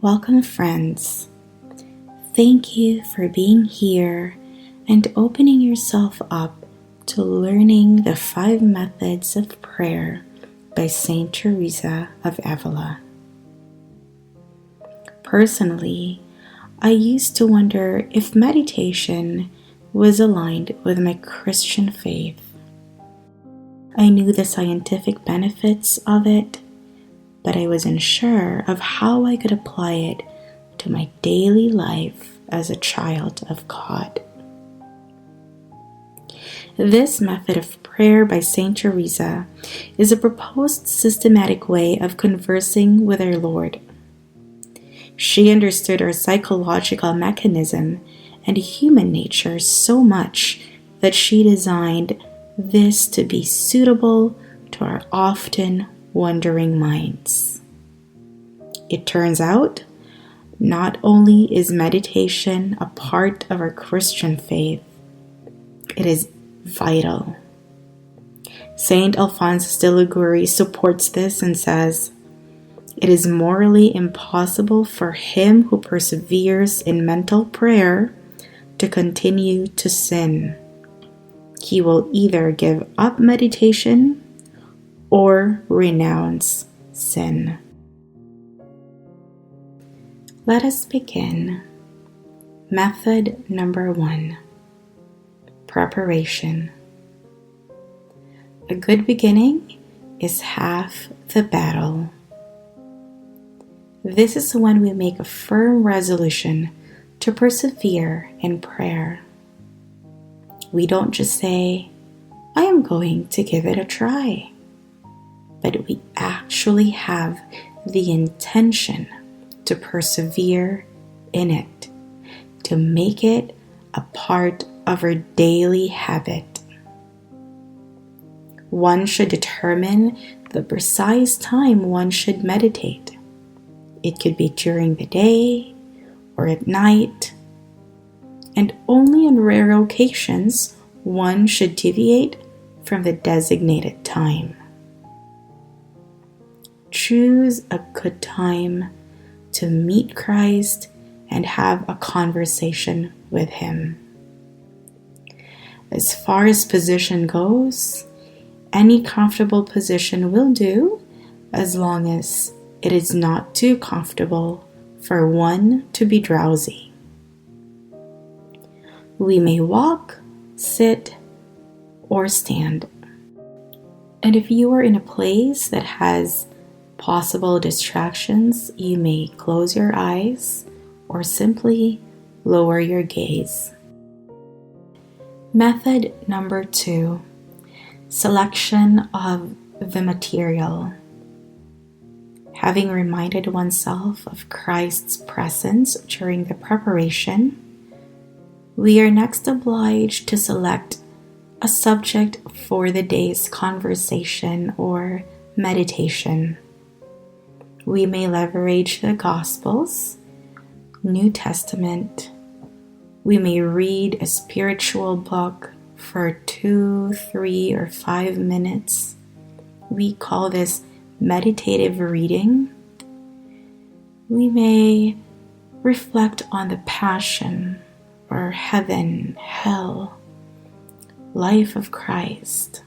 Welcome, friends. Thank you for being here and opening yourself up to learning the 5 methods of prayer by Saint Teresa of Avila. Personally, I used to wonder if meditation was aligned with my Christian faith. I knew the scientific benefits of it, but I was unsure of how I could apply it to my daily life as a child of God. This method of prayer by Saint Teresa is a proposed systematic way of conversing with our Lord. She understood our psychological mechanism and human nature so much that she designed this to be suitable to our often wandering minds. It turns out, not only is meditation a part of our Christian faith, it is vital. Saint Alphonsus de Liguori supports this and says, "It is morally impossible for him who perseveres in mental prayer to continue to sin. He will either give up meditation or renounce sin." Let us begin. Method number 1. Preparation. A good beginning is half the battle. This is when we make a firm resolution to persevere in prayer. We don't just say, "I am going to give it a try," but we actually have the intention to persevere in it, to make it a part of our daily habit. One should determine the precise time one should meditate. It could be during the day or at night, and only on rare occasions one should deviate from the designated time. Choose a good time to meet Christ and have a conversation with Him. As far as position goes, any comfortable position will do as long as it is not too comfortable for one to be drowsy. We may walk, sit, or stand. And if you are in a place that has possible distractions, you may close your eyes or simply lower your gaze. Method number 2. Selection of the material. Having reminded oneself of Christ's presence during the preparation, we are next obliged to select a subject for the day's conversation or meditation. We may leverage the Gospels, New Testament. We may read a spiritual book for 2, 3, or 5 minutes. We call this meditative reading. We may reflect on the Passion or heaven, hell, life of Christ.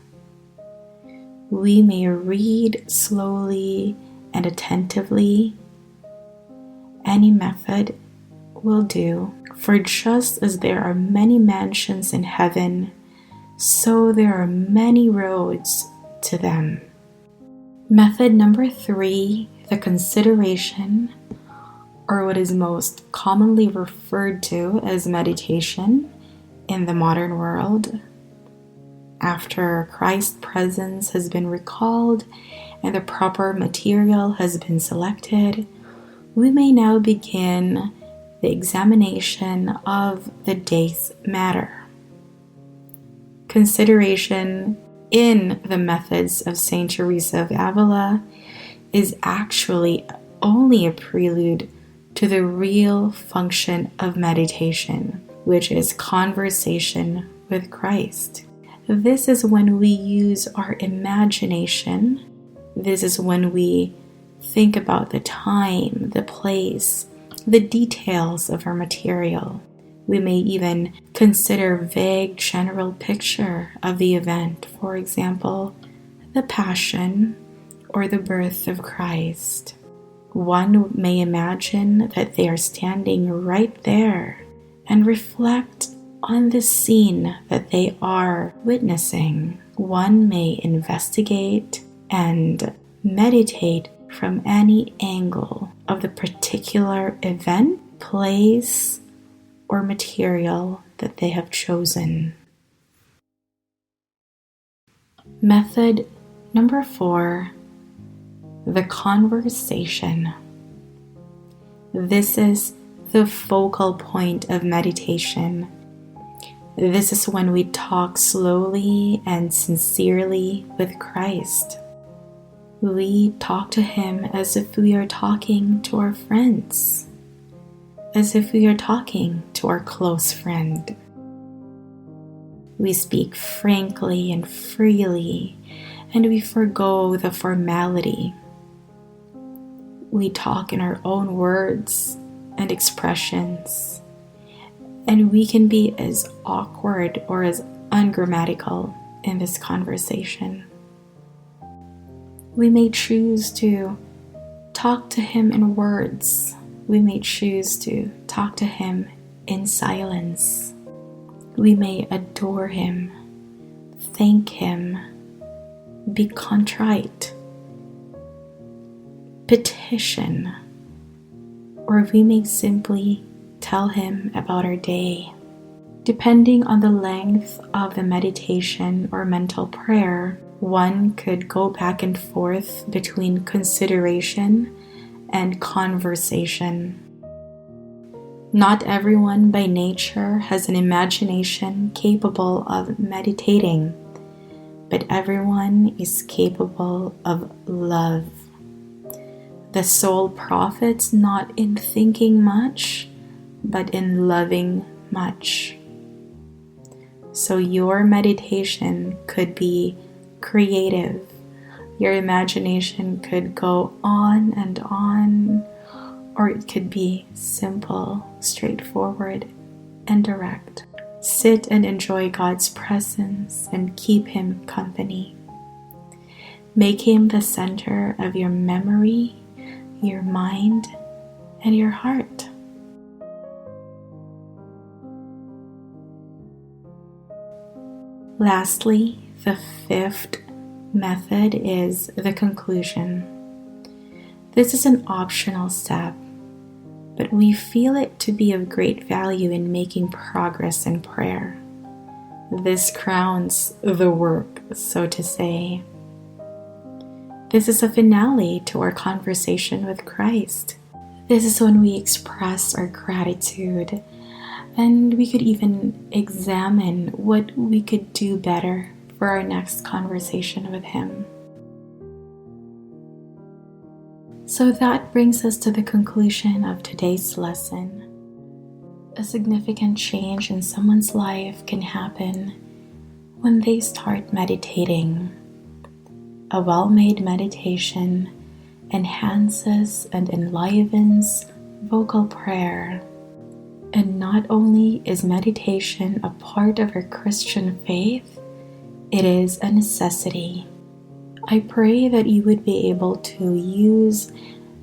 We may read slowly and attentively. Any method will do, for just as there are many mansions in heaven, so there are many roads to them. Method number 3, the consideration, or what is most commonly referred to as meditation in the modern world. After Christ's presence has been recalled and the proper material has been selected, we may now begin the examination of the day's matter. Consideration in the methods of Saint Teresa of Avila is actually only a prelude to the real function of meditation, which is conversation with Christ. This is when we use our imagination. This is when we think about the time, the place, the details of our material. We may even consider a vague general picture of the event, for example, the Passion or the birth of Christ. One may imagine that they are standing right there and reflect on the scene that they are witnessing. One may investigate and meditate from any angle of the particular event, place, or material that they have chosen. Method number 4, the conversation. This is the focal point of meditation. This is when we talk slowly and sincerely with Christ. We talk to Him as if we are talking to our friends, as if we are talking to our close friend. We speak frankly and freely, and we forgo the formality. We talk in our own words and expressions, and we can be as awkward or as ungrammatical in this conversation. We may choose to talk to Him in words. We may choose to talk to Him in silence. We may adore Him, thank Him, be contrite, petition, or we may simply tell Him about our day. Depending on the length of the meditation or mental prayer, one could go back and forth between consideration and conversation. Not everyone by nature has an imagination capable of meditating, but everyone is capable of love. The soul profits not in thinking much, but in loving much. So your meditation could be creative. Your imagination could go on and on, or it could be simple, straightforward, and direct. Sit and enjoy God's presence and keep Him company. Make Him the center of your memory, your mind, and your heart. Lastly, the 5th method is the conclusion. This is an optional step, but we feel it to be of great value in making progress in prayer. This crowns the work, so to say. This is a finale to our conversation with Christ. This is when we express our gratitude, and we could even examine what we could do better for our next conversation with Him. So that brings us to the conclusion of today's lesson. A significant change in someone's life can happen when they start meditating. A well-made meditation enhances and enlivens vocal prayer. And not only is meditation a part of our Christian faith, it is a necessity. I pray that you would be able to use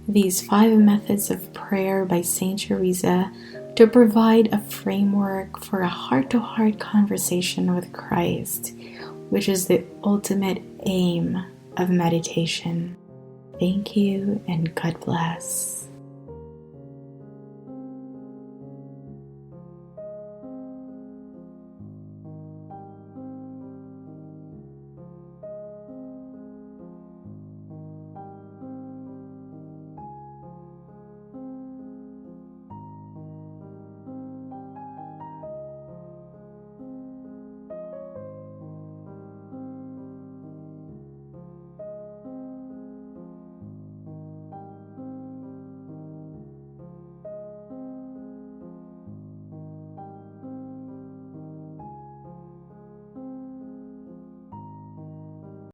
these 5 methods of prayer by Saint Teresa to provide a framework for a heart-to-heart conversation with Christ, which is the ultimate aim of meditation. Thank you and God bless.